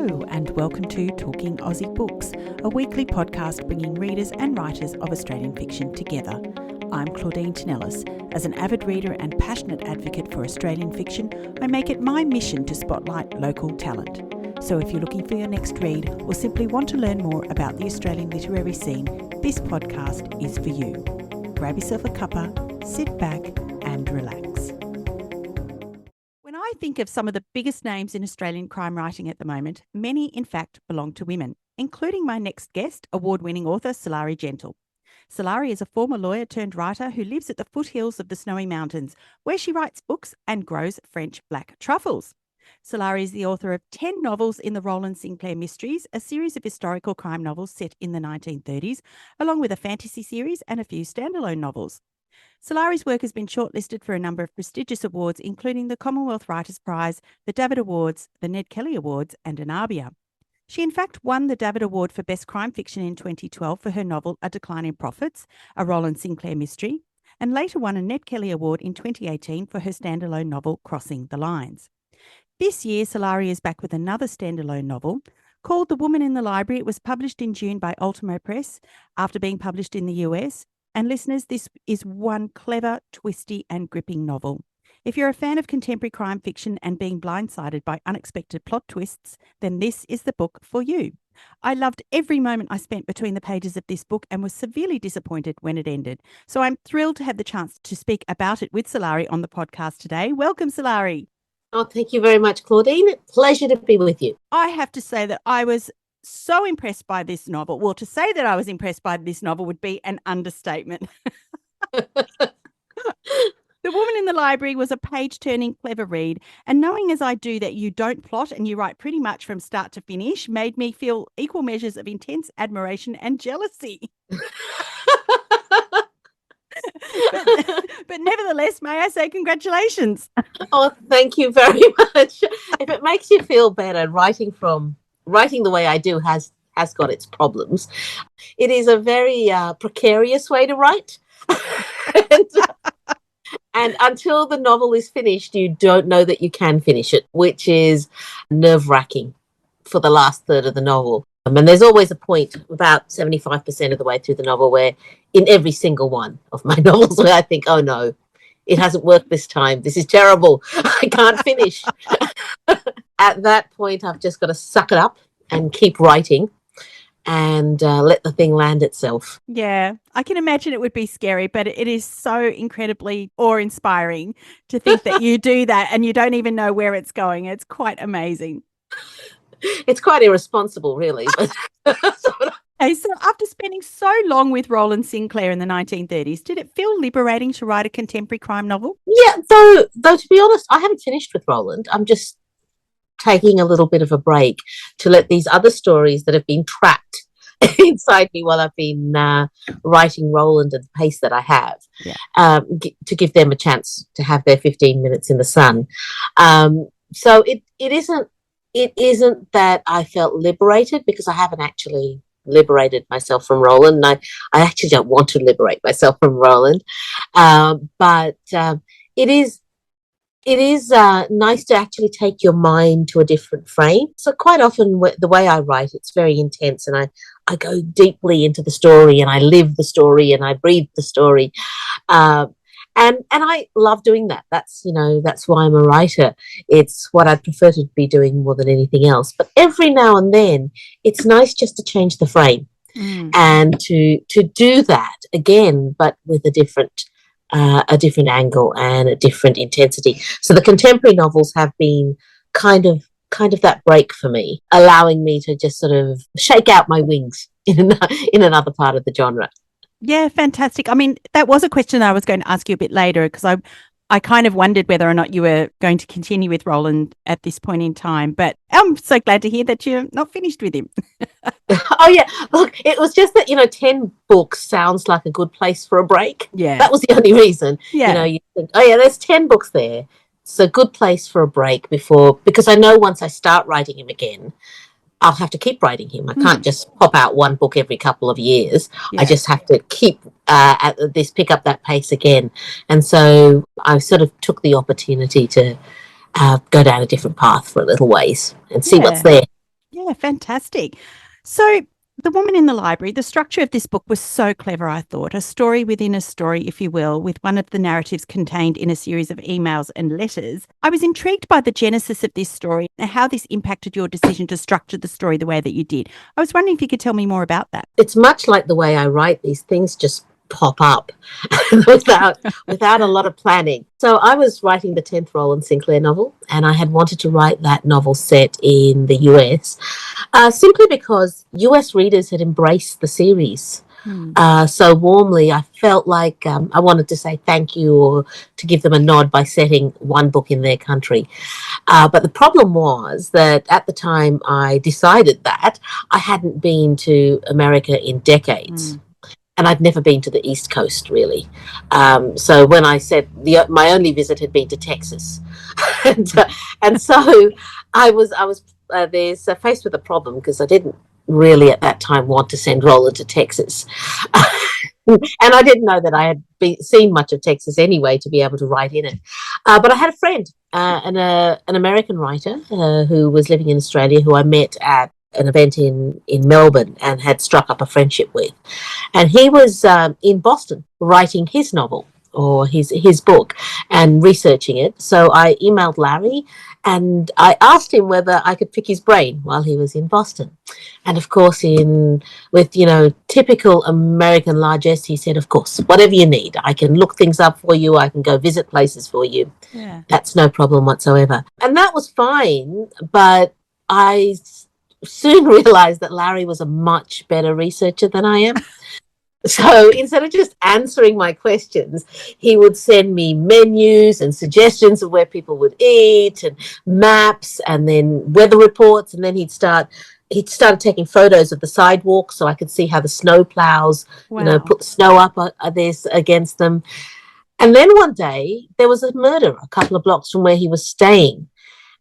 Hello and welcome to Talking Aussie Books, a weekly podcast bringing readers and writers of Australian fiction together. I'm Claudine Tinellis. As an avid reader and passionate advocate for Australian fiction, I make it my mission to spotlight local talent. So if you're looking for your next read or simply want to learn more about the Australian literary scene, this podcast is for you. Grab yourself a cuppa, sit back and relax. When I think of some of the biggest names in Australian crime writing at the moment, many in fact belong to women, including my next guest, award-winning author Sulari Gentill. Sulari is a former lawyer turned writer who lives at the foothills of the Snowy Mountains, where she writes books and grows French black truffles. Sulari is the author of 10 novels in the Rowland Sinclair Mysteries, a series of historical crime novels set in the 1930s, along with a fantasy series and a few standalone novels. Sulari's work has been shortlisted for a number of prestigious awards, including the Commonwealth Writers' Prize, the Davitt Awards, the Ned Kelly Awards, and an ARBIA. She in fact won the Davitt Award for Best Crime Fiction in 2012 for her novel A Decline in Profits, a Rowland Sinclair mystery, and later won a Ned Kelly Award in 2018 for her standalone novel Crossing the Lines. This year, Sulari is back with another standalone novel called The Woman in the Library. It was published in June by Ultimo Press after being published in the US. And listeners, this is one clever, twisty and gripping novel. If you're a fan of contemporary crime fiction and being blindsided by unexpected plot twists, then this is the book for you. I loved every moment I spent between the pages of this book and was severely disappointed when it ended. So I'm thrilled to have the chance to speak about it with Sulari on the podcast today. Welcome, Sulari. Oh, thank you very much, Claudine. Pleasure to be with you. I have to say that I was so impressed by this novel. Well, to say that I was impressed by this novel would be an understatement. The Woman in the Library was a page-turning, clever read, and knowing as I do that you don't plot and you write pretty much from start to finish made me feel equal measures of intense admiration and jealousy. But nevertheless, may I say congratulations. Oh, thank you very much. If it makes you feel better, writing the way I do has got its problems. It is a very precarious way to write. And until the novel is finished, you don't know that you can finish it, which is nerve-wracking for the last third of the novel. And there's always a point about 75% of the way through the novel where in every single one of my novels where I think, oh no, it hasn't worked this time. This is terrible. I can't finish. At that point, I've just got to suck it up and keep writing and let the thing land itself. Yeah, I can imagine it would be scary, but it is so incredibly awe-inspiring to think that you do that and you don't even know where it's going. It's quite amazing. It's quite irresponsible, really. Okay, so after spending so long with Rowland Sinclair in the 1930s, did it feel liberating to write a contemporary crime novel? Yeah, though to be honest, I haven't finished with Rowland. I'm just taking a little bit of a break to let these other stories that have been trapped inside me while I've been writing Rowland at the pace that I have, to give them a chance to have their 15 minutes in the sun. So it isn't that I felt liberated, because I haven't actually liberated myself from Rowland. I actually don't want to liberate myself from Rowland, but it is nice to actually take your mind to a different frame. So quite often the way I write, it's very intense, and I go deeply into the story and I live the story and I breathe the story. And I love doing that. That's why I'm a writer. It's what I'd prefer to be doing more than anything else. But every now and then, it's nice just to change the frame and to do that again, but with a different angle and a different intensity. So the contemporary novels have been kind of that break for me, allowing me to just sort of shake out my wings in another part of the genre. Yeah, fantastic. I mean, that was a question I was going to ask you a bit later, because I kind of wondered whether or not you were going to continue with Rowland at this point in time. But I'm so glad to hear that you're not finished with him. Oh, yeah. Look, it was just that, 10 books sounds like a good place for a break. Yeah. That was the only reason. Yeah. You think, oh, yeah, there's 10 books there. It's a good place for a break because I know once I start writing him again, I'll have to keep writing him. I can't just pop out one book every couple of years. Yeah. I just have to keep pick up that pace again. And so I sort of took the opportunity to go down a different path for a little ways and see what's there. Yeah, fantastic. So, The Woman in the Library, the structure of this book was so clever, I thought. A story within a story, if you will, with one of the narratives contained in a series of emails and letters. I was intrigued by the genesis of this story and how this impacted your decision to structure the story the way that you did. I was wondering if you could tell me more about that. It's much like the way I write. These things just pop up without a lot of planning. So I was writing the 10th Rowland Sinclair novel, and I had wanted to write that novel set in the US, simply because US readers had embraced the series so warmly. I felt like I wanted to say thank you or to give them a nod by setting one book in their country. But the problem was that at the time I decided that, I hadn't been to America in decades. And I'd never been to the East Coast, really. So when I said my only visit had been to Texas, and so I was faced with a problem, because I didn't really at that time want to send Rowland to Texas, and I didn't know that I had seen much of Texas anyway to be able to write in it. But I had a friend, an American writer who was living in Australia, who I met at an event in Melbourne and had struck up a friendship with. And he was in Boston writing his novel, or his book, and researching it. So I emailed Larry and I asked him whether I could pick his brain while he was in Boston. And of course, with typical American largesse, he said, of course, whatever you need. I can look things up for you. I can go visit places for you. Yeah. That's no problem whatsoever. And that was fine, but I soon realized that Larry was a much better researcher than I am. So instead of just answering my questions, he would send me menus and suggestions of where people would eat, and maps, and then weather reports. And then he'd started taking photos of the sidewalks so I could see how the snow plows, put the snow up against them. And then one day there was a murder a couple of blocks from where he was staying.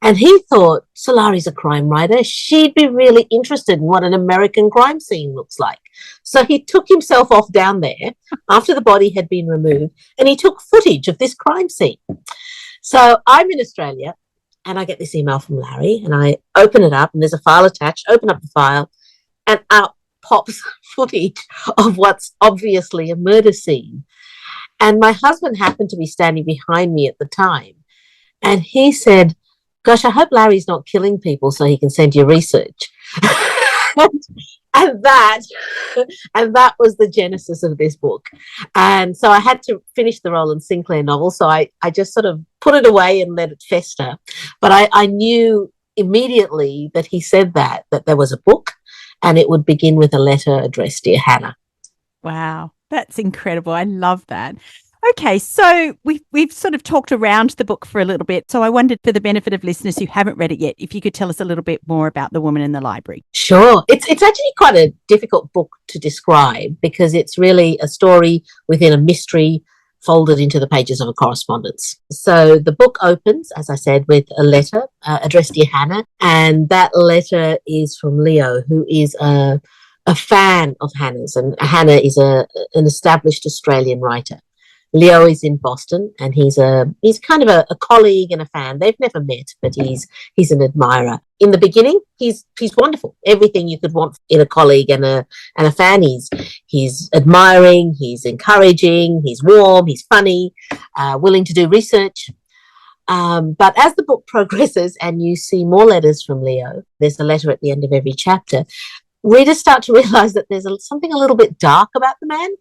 And he thought, Sulari's a crime writer. She'd be really interested in what an American crime scene looks like. So he took himself off down there after the body had been removed, and he took footage of this crime scene. So I'm in Australia, and I get this email from Larry, and I open it up, and there's a file attached. Open up the file, and out pops footage of what's obviously a murder scene. And my husband happened to be standing behind me at the time, and he said, gosh, I hope Larry's not killing people so he can send you research. and that was the genesis of this book. And so I had to finish the Rowland Sinclair novel. So I just sort of put it away and let it fester. But I knew immediately that he said that there was a book, and it would begin with a letter addressed Dear Hannah. Wow, that's incredible. I love that. Okay, so we've sort of talked around the book for a little bit. So I wondered, for the benefit of listeners who haven't read it yet, if you could tell us a little bit more about The Woman in the Library. Sure. It's actually quite a difficult book to describe, because it's really a story within a mystery folded into the pages of a correspondence. So the book opens, as I said, with a letter addressed Dear Hannah, and that letter is from Leo, who is a fan of Hannah's, and Hannah is an established Australian writer. Leo is in Boston, and he's kind of a colleague and a fan. They've never met, but he's an admirer. In the beginning, he's wonderful. Everything you could want in a colleague and a fan. He's admiring, he's encouraging, he's warm, he's funny, willing to do research. But as the book progresses and you see more letters from Leo, there's a letter at the end of every chapter, readers start to realize that there's something a little bit dark about the man.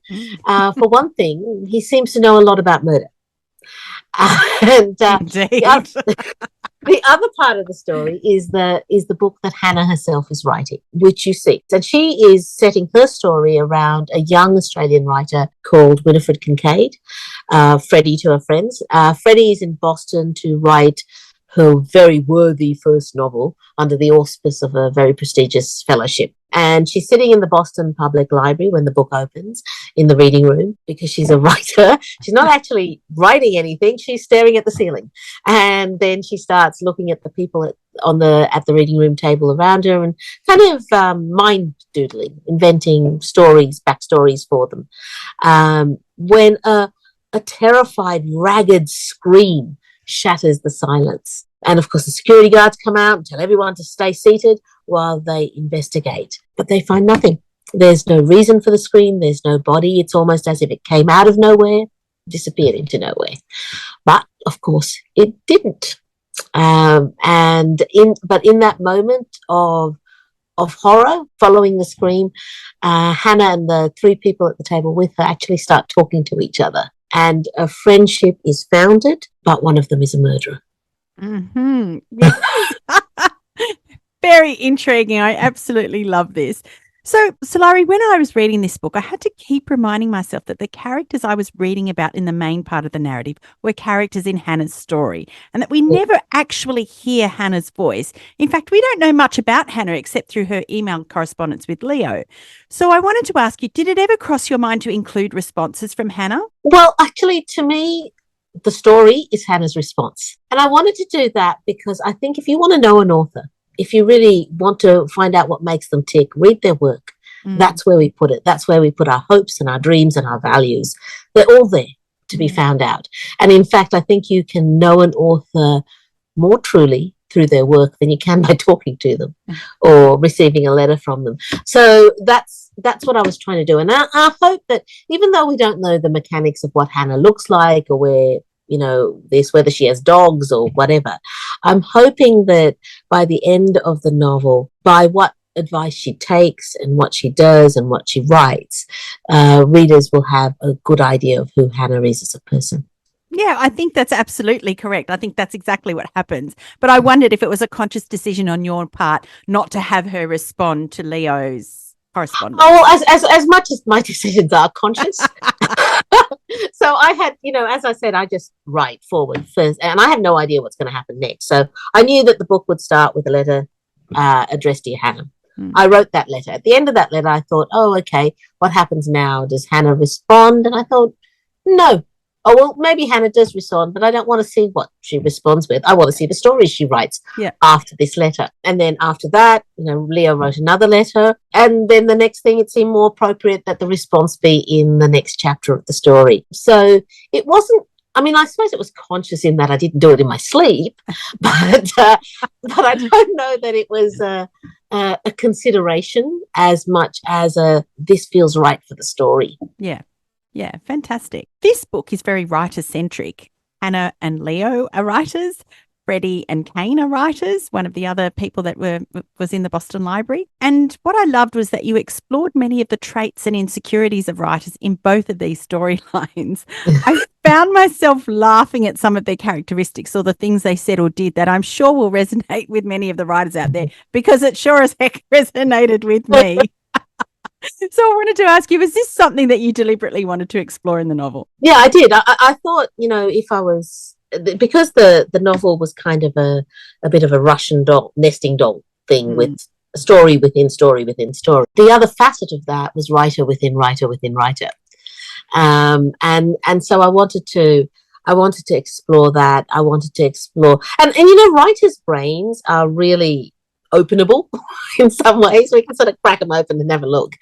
For one thing, he seems to know a lot about murder. And the other part of the story is the book that Hannah herself is writing, which you see. And she is setting her story around a young Australian writer called Winifred Kincaid, Freddie to her friends. Freddie is in Boston to write her very worthy first novel under the auspice of a very prestigious fellowship. And she's sitting in the Boston Public Library when the book opens, in the reading room, because she's a writer. She's not actually writing anything. She's staring at the ceiling. And then she starts looking at the people at the reading room table around her, and kind of mind doodling, inventing stories, backstories for them. When a terrified, ragged scream shatters the silence. And of course, the security guards come out and tell everyone to stay seated, while they investigate. But they find nothing. There's no reason for the scream. There's no body. It's almost as if it came out of nowhere, disappeared into nowhere. But of course, it didn't. But in that moment of horror following the scream, Hannah and the three people at the table with her actually start talking to each other, and a friendship is founded, but one of them is a murderer. Mm-hmm. Yes. Very intriguing. I absolutely love this. So, Sulari, when I was reading this book, I had to keep reminding myself that the characters I was reading about in the main part of the narrative were characters in Hannah's story, and that we never actually hear Hannah's voice. In fact, we don't know much about Hannah except through her email correspondence with Leo. So I wanted to ask you, did it ever cross your mind to include responses from Hannah? Well, actually, to me, the story is Hannah's response. And I wanted to do that because I think if you want to know an author, if you really want to find out what makes them tick, read their work. That's where we put it. That's where we put our hopes and our dreams and our values. They're all there to be found out. And in fact, I think you can know an author more truly through their work than you can by talking to them or receiving a letter from them. So that's what I was trying to do. And I hope that even though we don't know the mechanics of what Hannah looks like or whether she has dogs or whatever, I'm hoping that by the end of the novel, by what advice she takes and what she does and what she writes, readers will have a good idea of who Hannah is as a person. Yeah, I think that's absolutely correct. I think that's exactly what happens. But I wondered if it was a conscious decision on your part not to have her respond to Leo's correspondence. Oh, well, as much as my decisions are conscious. So I had, as I said, I just write forward first, and I have no idea what's going to happen next. So I knew that the book would start with a letter addressed to Hannah. I wrote that letter. At the end of that letter, I thought, oh, okay, what happens now? Does Hannah respond? And I thought, no. Oh, well, maybe Hannah does respond, but I don't want to see what she responds with. I want to see the stories she writes after this letter. And then after that, Leo wrote another letter. And then the next thing, it seemed more appropriate that the response be in the next chapter of the story. So it wasn't, I suppose it was conscious in that I didn't do it in my sleep, but I don't know that it was a consideration as much as this feels right for the story. Yeah. Yeah, fantastic. This book is very writer-centric. Hannah and Leo are writers. Freddie and Kane are writers, one of the other people that was in the Boston Library. And what I loved was that you explored many of the traits and insecurities of writers in both of these storylines. I found myself laughing at some of their characteristics or the things they said or did that I'm sure will resonate with many of the writers out there, because it sure as heck resonated with me. So I wanted to ask you, was this something that you deliberately wanted to explore in the novel? Yeah, I did. I thought, if I was, because the novel was kind of a bit of a Russian doll, nesting doll thing with story within story within story. The other facet of that was writer within writer within writer. And so I wanted to explore that. I wanted to explore, and writers' brains are really openable in some ways. We can sort of crack them open and have a look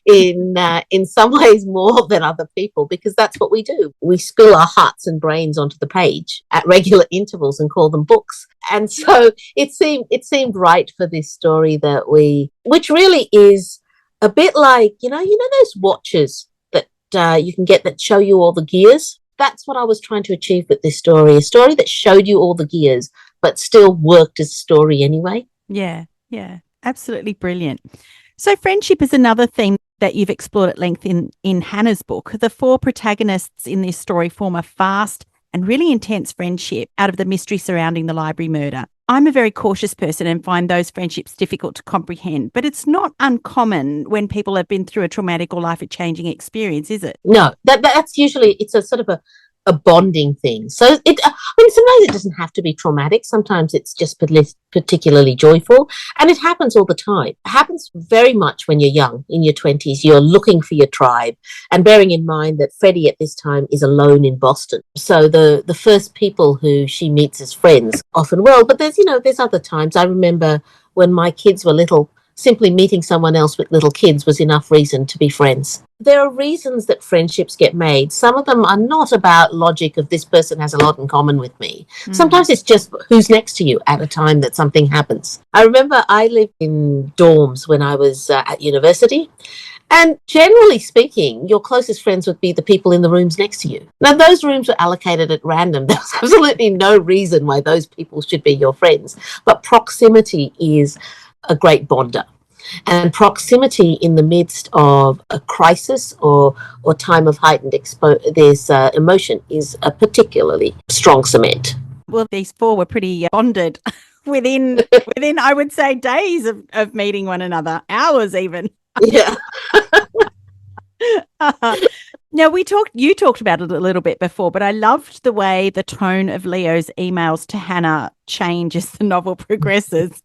in some ways more than other people, because that's what we do. We spill our hearts and brains onto the page at regular intervals and call them books. And so it seemed right for this story which really is a bit like, those watches that you can get that show you all the gears. That's what I was trying to achieve with this story, a story that showed you all the gears, but still worked as a story anyway. Yeah, absolutely brilliant. So friendship is another theme that you've explored at length in Hannah's book. The four protagonists in this story form a fast and really intense friendship out of the mystery surrounding the library murder. I'm a very cautious person and find those friendships difficult to comprehend, but it's not uncommon when people have been through a traumatic or life-changing experience, is it? No, that's usually, it's a sort of a bonding thing. So sometimes it doesn't have to be traumatic. Sometimes it's just particularly joyful, and it happens all the time. It happens very much when you're young, in your 20s. You're looking for your tribe, and bearing in mind that Freddie at this time is alone in Boston. So the first people who she meets as friends often but there's other times. I remember when my kids were little, simply meeting someone else with little kids was enough reason to be friends. there are reasons that friendships get made. Some of them are not about logic of this person has a lot in common with me. Sometimes it's just who's next to you at a time that something happens. I remember I lived in dorms when I was at university. And generally speaking, your closest friends would be the people in the rooms next to you. Now, those rooms were allocated at random. There was absolutely no reason why those people should be your friends. But proximity is a great bonder. And proximity in the midst of a crisis or time of heightened emotion is a particularly strong cement. Well, these four were pretty bonded within I would say days of meeting one another, hours even. Yeah. Now, you talked about it a little bit before, but I loved the way the tone of Leo's emails to Hannah change as the novel progresses.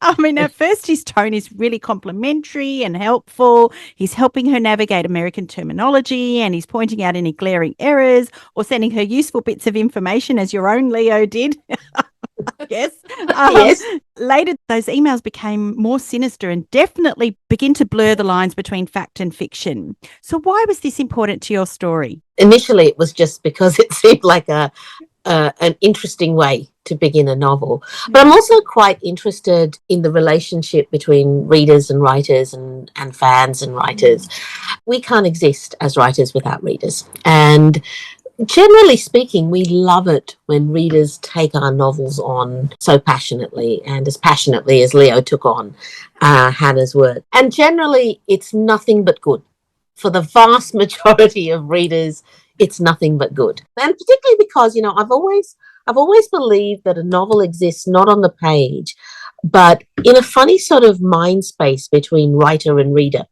I mean, at first his tone is really complimentary and helpful. He's helping her navigate American terminology, and he's pointing out any glaring errors or sending her useful bits of information, as your own Leo did. Yes. Yes. Later, those emails became more sinister and definitely begin to blur the lines between fact and fiction. So why was this important to your story? Initially, it was just because it seemed like an interesting way to begin a novel. But I'm also quite interested in the relationship between readers and writers and fans and writers. We can't exist as writers without readers. And generally speaking, we love it when readers take our novels on so passionately, and as passionately as Leo took on Hannah's work. And generally, it's nothing but good. For the vast majority of readers, it's nothing but good. And particularly because, I've always believed that a novel exists not on the page, but in a funny sort of mind space between writer and reader.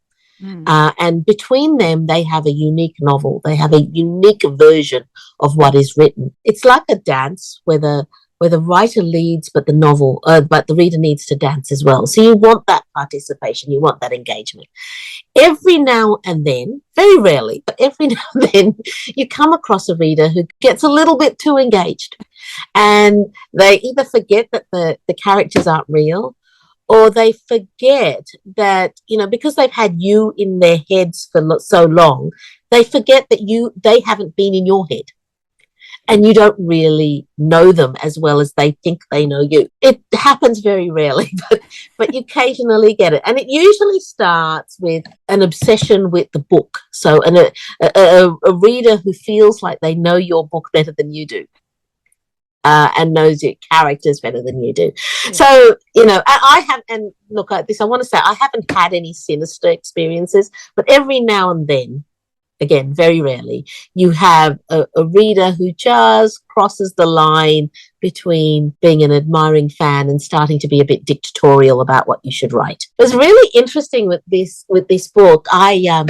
And between them, they have a unique novel. They have a unique version of what is written. It's like a dance where the writer leads, but the reader needs to dance as well. So you want that participation, you want that engagement. Every now and then, very rarely, but every now and then, you come across a reader who gets a little bit too engaged, and they either forget that the characters aren't real, or they forget that, because they've had you in their heads for so long, they forget that they haven't been in your head. And you don't really know them as well as they think they know you. It happens very rarely, but you occasionally get it. And it usually starts with an obsession with the book. So a reader who feels like they know your book better than you do. And knows your characters better than you do. Yeah. So, I have, and look at this, I want to say I haven't had any sinister experiences, but every now and then, again, very rarely, you have a reader who just crosses the line between being an admiring fan and starting to be a bit dictatorial about what you should write. It was really interesting with this book. I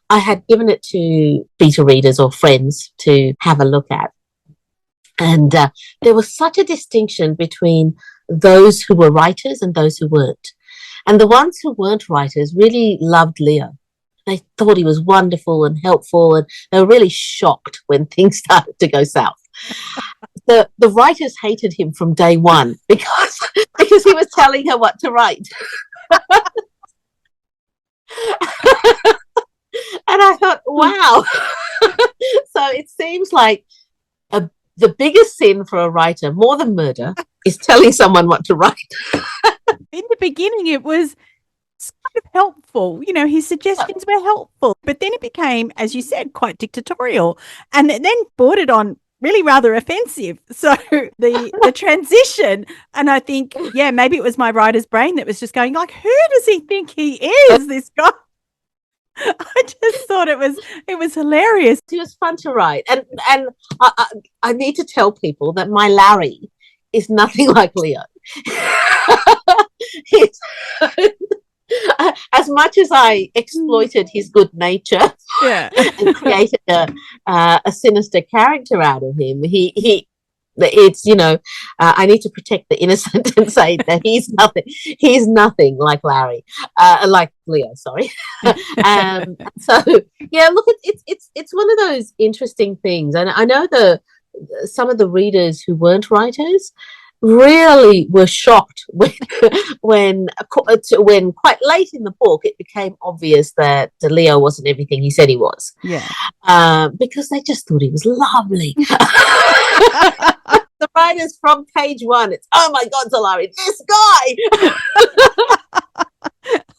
had given it to beta readers or friends to have a look at. And there was such a distinction between those who were writers and those who weren't. And the ones who weren't writers really loved Leo. They thought he was wonderful and helpful, and they were really shocked when things started to go south. The writers hated him from day one because he was telling her what to write. And I thought, wow. So it seems like the biggest sin for a writer, more than murder, is telling someone what to write. In the beginning, it was kind of helpful. His suggestions were helpful. But then it became, as you said, quite dictatorial. And it then bordered on really rather offensive. So the transition, and I think, maybe it was my writer's brain that was just going like, who does he think he is, this guy? I just thought it was hilarious. It was fun to write, and I need to tell people that my Larry is nothing like Leo. As much as I exploited his good nature, and created a sinister character out of him, it's I need to protect the innocent and say that he's nothing like Larry, like Leo, sorry. So look, it's one of those interesting things, and I know some of the readers who weren't writers, really were shocked when quite late in the book it became obvious that Leo wasn't everything he said he was. Yeah. Because they just thought he was lovely. The writers from page one, it's, oh my God, Sulari, this guy.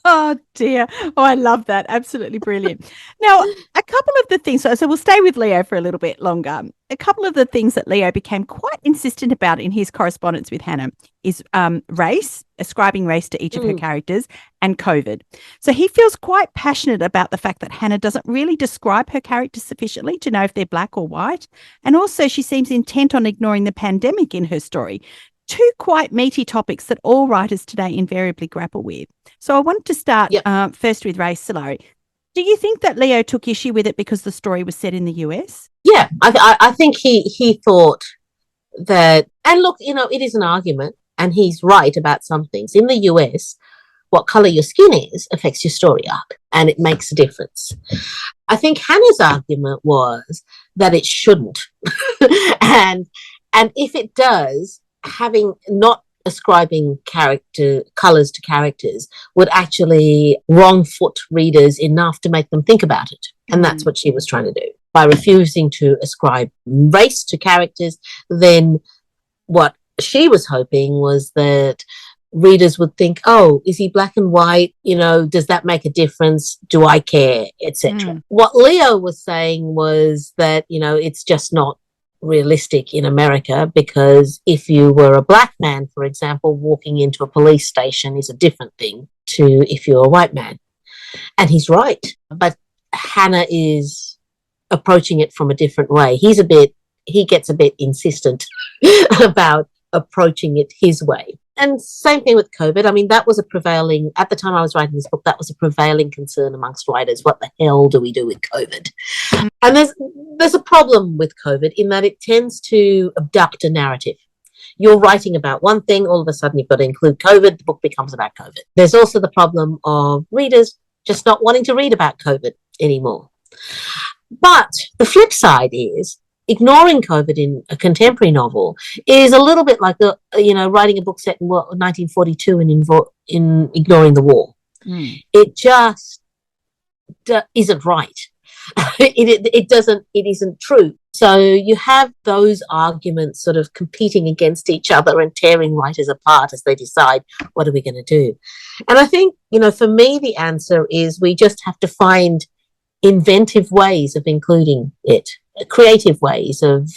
Oh dear. Oh, I love that. Absolutely brilliant. Now, a couple of the things, so we'll stay with Leo for a little bit longer. A couple of the things that Leo became quite insistent about in his correspondence with Hannah is race, ascribing race to each of her characters, and COVID. So he feels quite passionate about the fact that Hannah doesn't really describe her characters sufficiently to know if they're black or white. And also she seems intent on ignoring the pandemic in her story. Two quite meaty topics that all writers today invariably grapple with. So I wanted to start first with race, Sulari. Do you think that Leo took issue with it because the story was set in the US? Yeah, I think he thought that, and look, it is an argument, and he's right about some things. In the US, what color your skin is affects your story arc, and it makes a difference. I think Hannah's argument was that it shouldn't. and if it does, having not ascribing colors to characters would actually wrong foot readers enough to make them think about it. And that's what she was trying to do. By refusing to ascribe race to characters, then what she was hoping was that readers would think, oh, is he black and white? Does that make a difference? Do I care? Etc. What Leo was saying was that, it's just not realistic in America, because if you were a black man, for example, walking into a police station is a different thing to if you're a white man. And he's right. But Hannah is approaching it from a different way. He gets a bit insistent about approaching it his way. And same thing with COVID. I mean, that was at the time I was writing this book, that was a prevailing concern amongst writers. What the hell do we do with COVID? And there's a problem with COVID in that it tends to abduct a narrative. You're writing about one thing, all of a sudden you've got to include COVID, the book becomes about COVID. There's also the problem of readers just not wanting to read about COVID anymore. But the flip side is, ignoring COVID in a contemporary novel is a little bit like writing a book set in 1942 and in ignoring the war. It just isn't right. It isn't true. So you have those arguments sort of competing against each other and tearing writers apart as they decide, what are we going to do? And I think, for me, the answer is we just have to find inventive ways of including it, creative ways of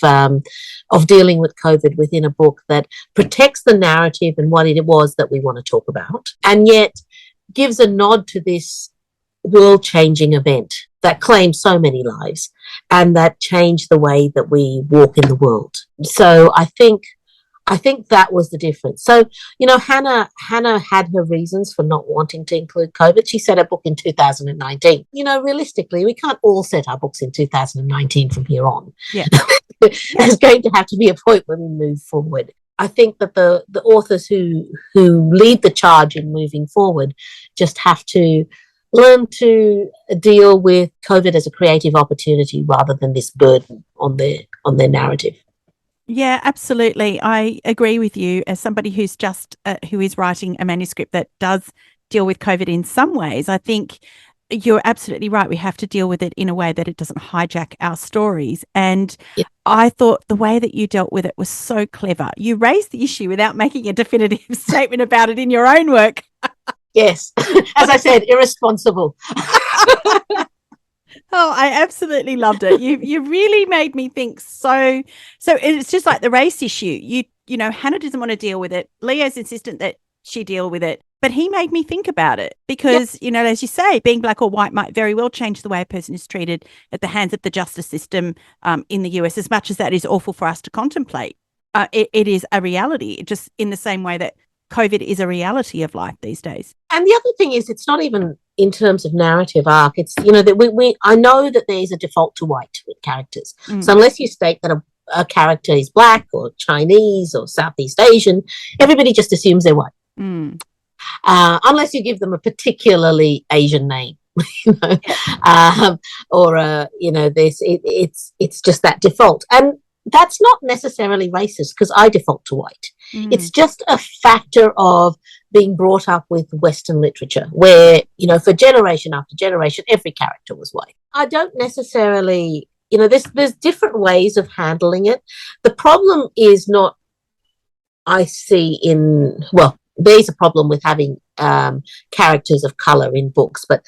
dealing with COVID within a book that protects the narrative and what it was that we want to talk about, and yet gives a nod to this world-changing event that claimed so many lives and that changed the way that we walk in the world. So I think that was the difference. So, Hannah had her reasons for not wanting to include COVID. She set her book in 2019. Realistically, we can't all set our books in 2019 from here on. Yeah. There's going to have to be a point when we move forward. I think that the authors who lead the charge in moving forward just have to learn to deal with COVID as a creative opportunity rather than this burden on their narrative. Yeah, absolutely. I agree with you. As somebody who's who is writing a manuscript that does deal with COVID in some ways, I think you're absolutely right. We have to deal with it in a way that it doesn't hijack our stories. And I thought the way that you dealt with it was so clever. You raised the issue without making a definitive statement about it in your own work. Yes. As I said, irresponsible. Oh, I absolutely loved it. You really made me think so it's just like the race issue. Hannah doesn't want to deal with it. Leo's insistent that she deal with it, but he made me think about it because, as you say, being black or white might very well change the way a person is treated at the hands of the justice system in the US, as much as that is awful for us to contemplate. It is a reality, just in the same way that COVID is a reality of life these days. And the other thing is, it's not even in terms of narrative arc. It's, that I know that there is a default to white with characters. So unless you state that a character is black or Chinese or Southeast Asian, everybody just assumes they're white. Unless you give them a particularly Asian name. It's just that default. And that's not necessarily racist, because I default to white. It's just a factor of being brought up with Western literature where, for generation after generation, every character was white. I don't necessarily, there's different ways of handling it. The problem is not, I see there's a problem with having characters of color in books, but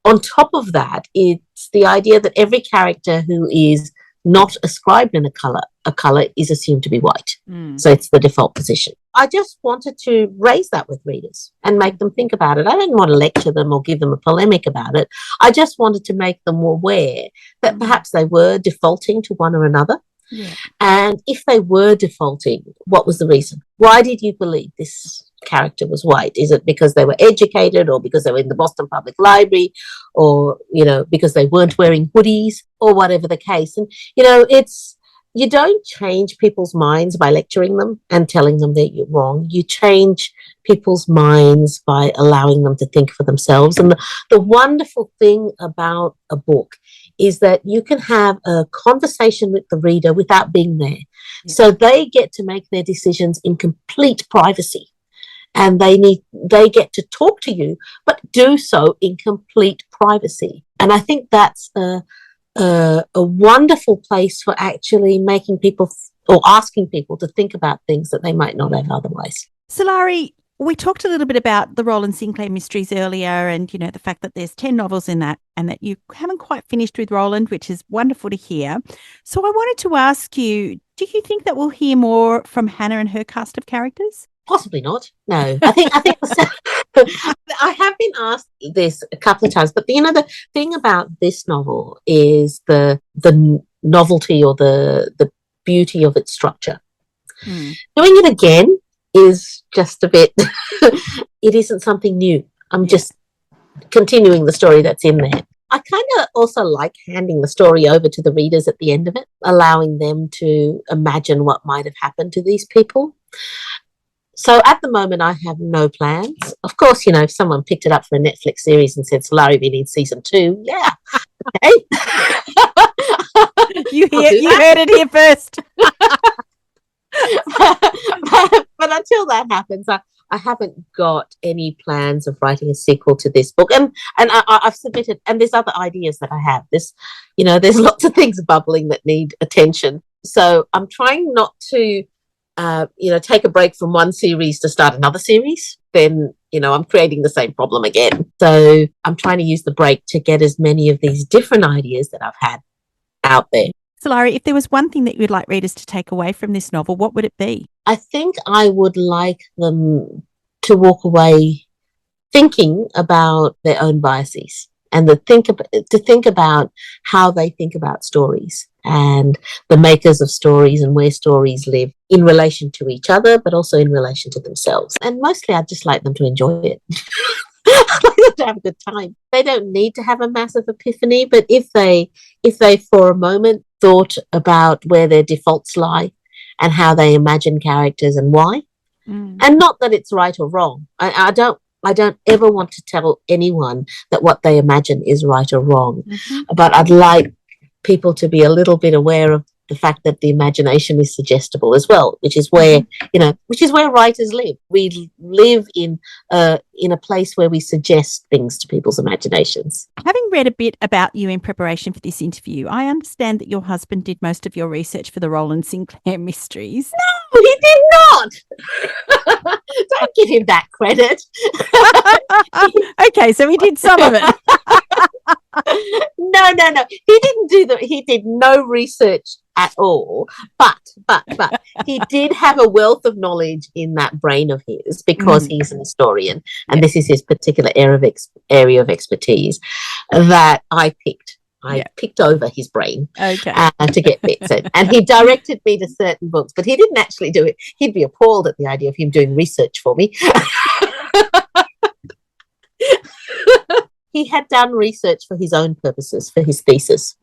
on top of that, it's the idea that every character who is not ascribed in a color is assumed to be white. So it's the default position. I just wanted to raise that with readers and make them think about it. I didn't want to lecture them or give them a polemic about it. I just wanted to make them aware that perhaps they were defaulting to one or another. Yeah. And if they were defaulting, what was the reason? Why did you believe this character was white? Is it because they were educated, or because they were in the Boston Public Library, or, because they weren't wearing hoodies, or whatever the case? And, you don't change people's minds by lecturing them and telling them that you're wrong. You change people's minds by allowing them to think for themselves. And the wonderful thing about a book is that you can have a conversation with the reader without being there. Yeah. So they get to make their decisions in complete privacy. And they get to talk to you, but do so in complete privacy. And I think that's a wonderful place for actually making people or asking people to think about things that they might not have otherwise. Sulari, we talked a little bit about the Rowland Sinclair Mysteries earlier, and, the fact that there's 10 novels in that, and that you haven't quite finished with Rowland, which is wonderful to hear. So I wanted to ask you, do you think that we'll hear more from Hannah and her cast of characters? Possibly not. No, I think I have been asked this a couple of times, but the thing about this novel is the novelty or the beauty of its structure. Doing it again is just a bit. It isn't something new. I'm just continuing the story that's in there. I kind of also like handing the story over to the readers at the end of it, allowing them to imagine what might have happened to these people. So at the moment, I have no plans. Of course, if someone picked it up for a Netflix series and said, Sulari, we need season 2, yeah, okay. You heard it here first. but until that happens, I haven't got any plans of writing a sequel to this book. And I've submitted, and there's other ideas that I have. There's lots of things bubbling that need attention. So I'm trying not to take a break from one series to start another series, then, I'm creating the same problem again. So I'm trying to use the break to get as many of these different ideas that I've had out there. Sulari, if there was one thing that you'd like readers to take away from this novel, what would it be? I think I would like them to walk away thinking about their own biases and to think about how they think about stories and the makers of stories and where stories live in relation to each other, but also in relation to themselves. And mostly I'd just like them to enjoy it. I'd like them to have a good time. They don't need to have a massive epiphany, but if they for a moment thought about where their defaults lie and how they imagine characters and why, and not that it's right or wrong. I don't ever want to tell anyone that what they imagine is right or wrong, but I'd like people to be a little bit aware of the fact that the imagination is suggestible as well, which is where writers live. We live in a place where we suggest things to people's imaginations. Having read a bit about you in preparation for this interview, I understand that your husband did most of your research for the Rowland Sinclair Mysteries. No, he did not. Don't give him that credit. Okay, so he did some of it. No. He didn't do that. He did no research at all. But he did have a wealth of knowledge in that brain of his because he's an historian, and this is his particular area of expertise that I picked. I picked over his brain to get bits in. And he directed me to certain books, but he didn't actually do it. He'd be appalled at the idea of him doing research for me. He had done research for his own purposes, for his thesis.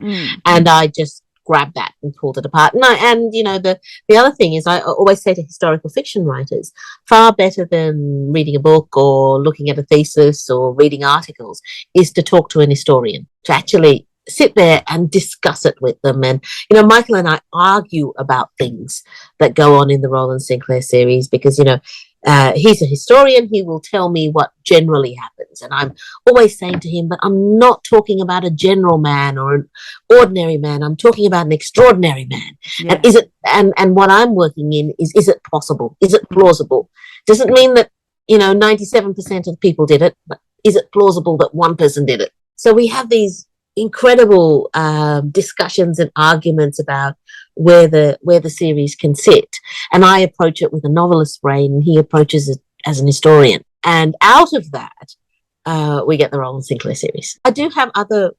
And I just grabbed that and pulled it apart. The other thing is, I always say to historical fiction writers, far better than reading a book or looking at a thesis or reading articles is to talk to an historian, to actually sit there and discuss it with them. And, Michael and I argue about things that go on in the Rowland Sinclair series because, he's a historian. He will tell me what generally happens. And I'm always saying to him, but I'm not talking about a general man or an ordinary man. I'm talking about an extraordinary man. Yeah. And what I'm working in is it possible? Is it plausible? Doesn't mean that, 97% of people did it, but is it plausible that one person did it? So we have these incredible discussions and arguments about where the series can sit, and I approach it with a novelist's brain, and he approaches it as an historian. And out of that, we get the Rowland Sinclair series. I do have other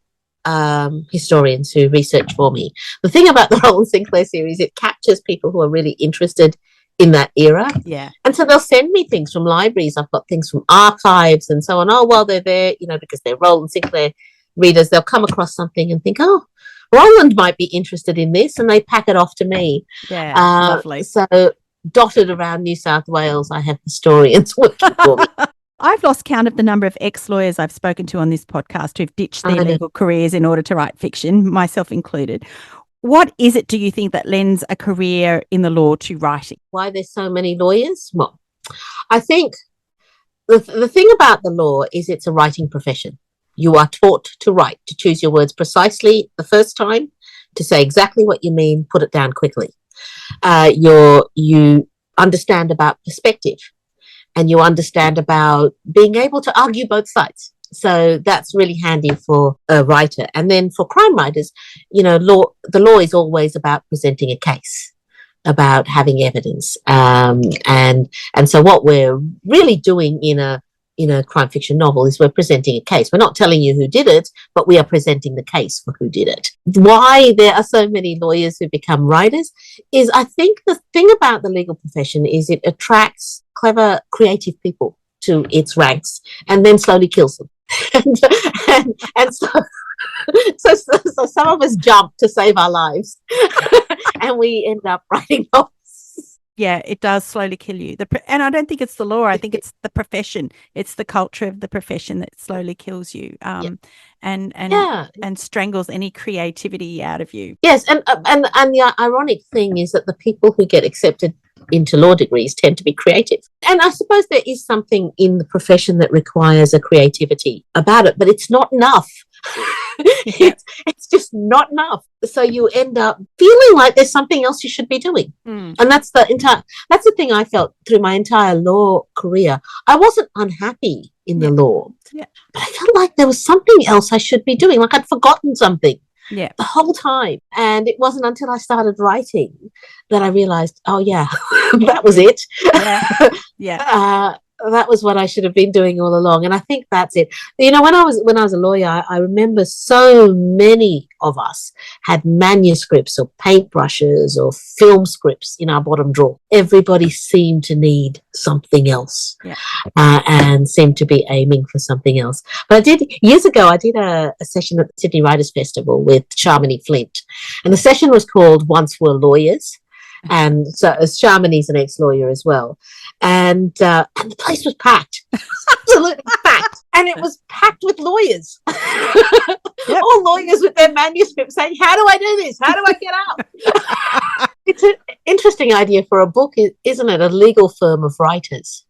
historians who research for me. The thing about the Rowland Sinclair series, it captures people who are really interested in that era. Yeah. And so they'll send me things from libraries. I've got things from archives and so on. Oh, well, they're there, because they're Rowland Sinclair readers. They'll come across something and think, oh, Rowland might be interested in this, and they pack it off to me. Yeah, lovely. So dotted around New South Wales, I have historians working for me. I've lost count of the number of ex-lawyers I've spoken to on this podcast who've ditched their legal careers in order to write fiction, myself included. What is it, do you think, that lends a career in the law to writing? Why there's so many lawyers? Well, I think the thing about the law is it's a writing profession. You are taught to write, to choose your words precisely the first time, to say exactly what you mean, put it down quickly. You understand about perspective, and you understand about being able to argue both sides. So that's really handy for a writer. And then for crime writers, the law is always about presenting a case, about having evidence. And so what we're really doing in a crime fiction novel is we're presenting a case. We're not telling you who did it, but we are presenting the case for who did it. Why there are so many lawyers who become writers is, I think the thing about the legal profession is it attracts clever, creative people to its ranks and then slowly kills them. and so some of us jump to save our lives and we end up writing novels. Yeah, it does slowly kill you. And I don't think it's the law. I think it's the profession. It's the culture of the profession that slowly kills you, and strangles any creativity out of you. Yes, and the ironic thing is that the people who get accepted into law degrees tend to be creative. And I suppose there is something in the profession that requires a creativity about it, but it's not enough. It's just not enough. So you end up feeling like there's something else you should be doing. And that's the thing I felt through my entire law career. I wasn't unhappy in the law, but I felt like there was something else I should be doing, like I'd forgotten something. The whole time. And it wasn't until I started writing that I realized, oh yeah, that was it. That was what I should have been doing all along. And I think that's it. When I was a lawyer, I remember so many of us had manuscripts or paintbrushes or film scripts in our bottom drawer. Everybody seemed to need something else, and seemed to be aiming for something else. But years ago, I did a session at the Sydney Writers' Festival with Sharmini Flint, and the session was called Once Were Lawyers. And so Sharmini's an ex-lawyer as well. And the place was packed, absolutely packed. And it was packed with lawyers, all lawyers with their manuscripts saying, how do I do this? How do I get out? It's an interesting idea for a book, isn't it? A legal firm of writers.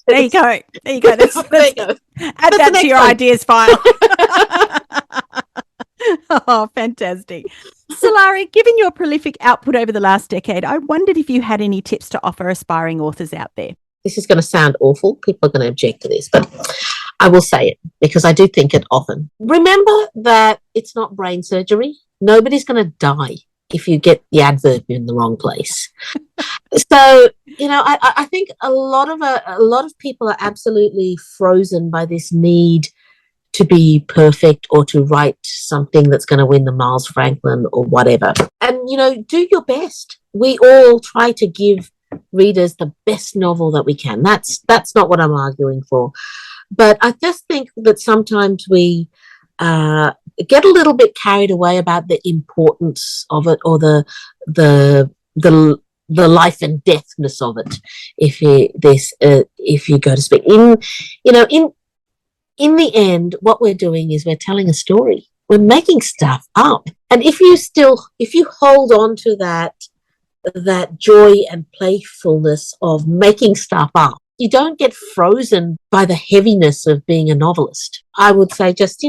There you go. There you go. Add that to your ideas file. Oh, fantastic. Sulari, given your prolific output over the last decade, I wondered if you had any tips to offer aspiring authors out there. This is going to sound awful. People are going to object to this, but I will say it because I do think it often. Remember that it's not brain surgery. Nobody's going to die if you get the adverb in the wrong place. So, I think a lot of people are absolutely frozen by this need to be perfect or to write something that's going to win the Miles Franklin or whatever. And, do your best. We all try to give readers the best novel that we can. That's not what I'm arguing for. But I just think that sometimes we get a little bit carried away about the importance of it or the life and deathness of it. If you go to speak in the end, what we're doing is we're telling a story. we're making stuff up. And if you hold on to that joy and playfulness of making stuff up, you don't get frozen by the heaviness of being a novelist. I would say just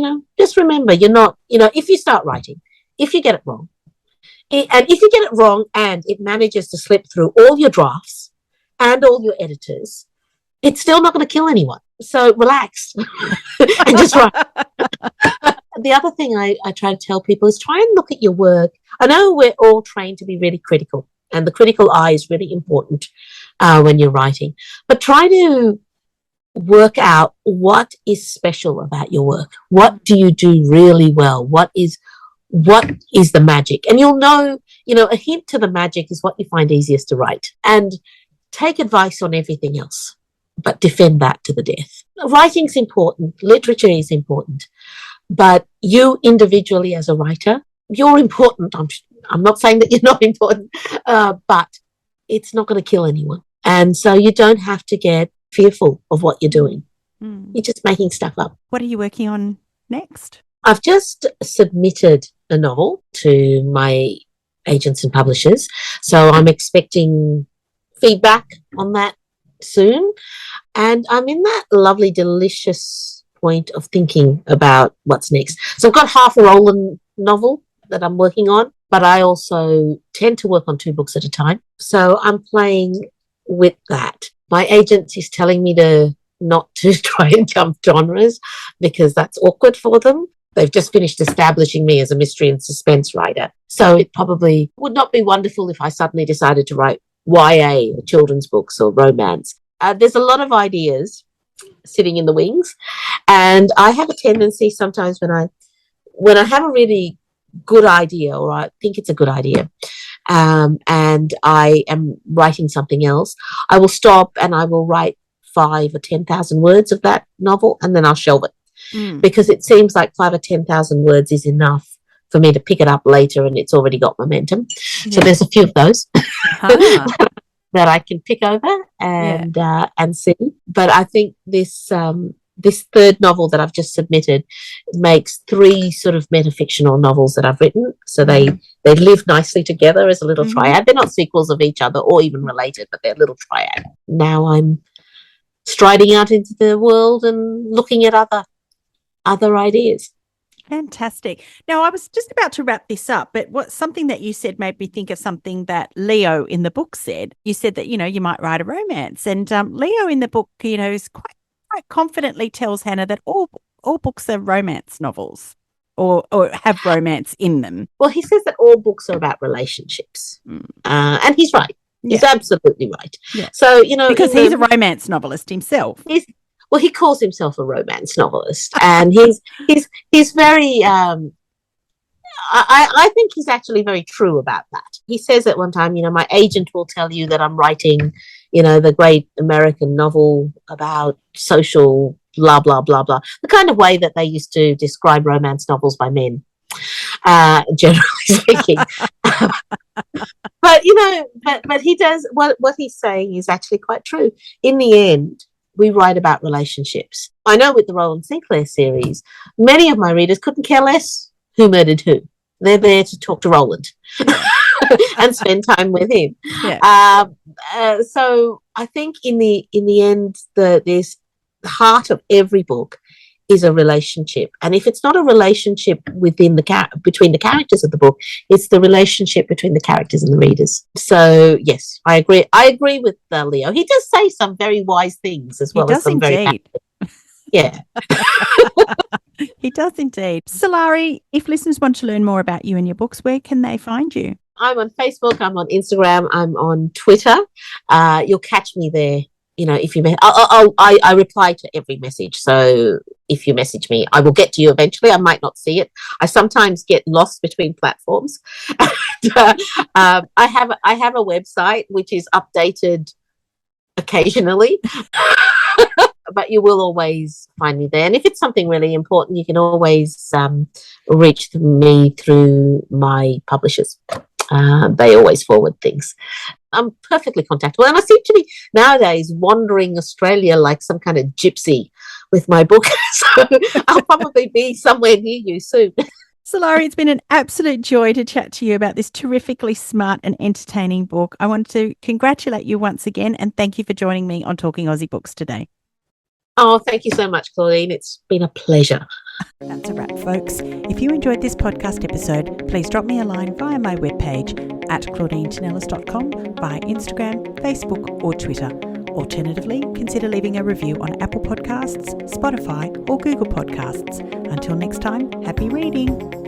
remember, you're not, if you start writing, if you get it wrong, and if you get it wrong and it manages to slip through all your drafts and all your editors, it's still not going to kill anyone. So relax and just write. The other thing I try to tell people is try and look at your work. I know we're all trained to be really critical, and the critical eye is really important when you're writing. But try to work out what is special about your work. What do you do really well? What is the magic? And you'll know, a hint to the magic is what you find easiest to write. And take advice on everything else, but defend that to the death. Writing's important. Literature is important. But you individually as a writer, you're important. I'm not saying that you're not important, but it's not going to kill anyone. And so you don't have to get fearful of what you're doing. You're just making stuff up. What are you working on next? I've just submitted a novel to my agents and publishers. So I'm expecting feedback on that soon. And I'm in that lovely, delicious point of thinking about what's next. So I've got half a Rowland novel that I'm working on, but I also tend to work on 2 books at a time. So I'm playing with that. My agent is telling me not to try and jump genres because that's awkward for them. They've just finished establishing me as a mystery and suspense writer. So it probably would not be wonderful if I suddenly decided to write YA or children's books or romance. There's a lot of ideas sitting in the wings, and I have a tendency sometimes when I have a really good idea, or I think it's a good idea, and I am writing something else, I will stop and I will write 5 or 10,000 words of that novel, and then I'll shelve it because it seems like 5 or 10,000 words is enough for me to pick it up later, and it's already got momentum. Yeah. So there's a few of those that I can pick over and see. But I think this third novel that I've just submitted makes 3 sort of metafictional novels that I've written. So they live nicely together as a little triad. They're not sequels of each other or even related, but they're a little triad. Now I'm striding out into the world and looking at other ideas. Fantastic. Now, I was just about to wrap this up, but something that you said made me think of something that Leo in the book said. You said that, you might write a romance. And Leo in the book, is quite confidently tells Hannah that all books are romance novels or have romance in them. Well, he says that all books are about relationships. And he's right. He's absolutely right. Yeah. So, because he's a romance novelist himself. Well, he calls himself a romance novelist, and he's very. I think he's actually very true about that. He says at one time, my agent will tell you that I'm writing, the great American novel about social blah blah blah blah, the kind of way that they used to describe romance novels by men, generally speaking. But he does what he's saying is actually quite true. In the end, we write about relationships. I know with the Rowland Sinclair series, many of my readers couldn't care less who murdered who. They're there to talk to Rowland and spend time with him. Yeah. So I think in the end, the heart of every book is a relationship, and if it's not a relationship between the characters of the book, it's the relationship between the characters and the readers. So yes, I agree with Leo. He does say some very wise things as well as some very yeah. He does indeed. Sulari, if listeners want to learn more about you and your books, where can they find you? I'm on Facebook, I'm on Instagram, I'm on Twitter. You'll catch me there. If you, I reply to every message. So if you message me, I will get to you eventually. I might not see it. I sometimes get lost between platforms. I have a website which is updated occasionally, but you will always find me there. And if it's something really important, you can always reach me through my publishers. They always forward things. I'm perfectly contactable, and I seem to be nowadays wandering Australia like some kind of gypsy with my book. So I'll probably be somewhere near you soon. Sulari, it's been an absolute joy to chat to you about this terrifically smart and entertaining book. I want to congratulate you once again and thank you for joining me on Talking Aussie Books today. Oh, thank you so much, Claudine. It's been a pleasure. That's a wrap, folks. If you enjoyed this podcast episode, please drop me a line via my webpage at claudinetinellis.com, via Instagram, Facebook or Twitter. Alternatively, consider leaving a review on Apple Podcasts, Spotify or Google Podcasts. Until next time, happy reading.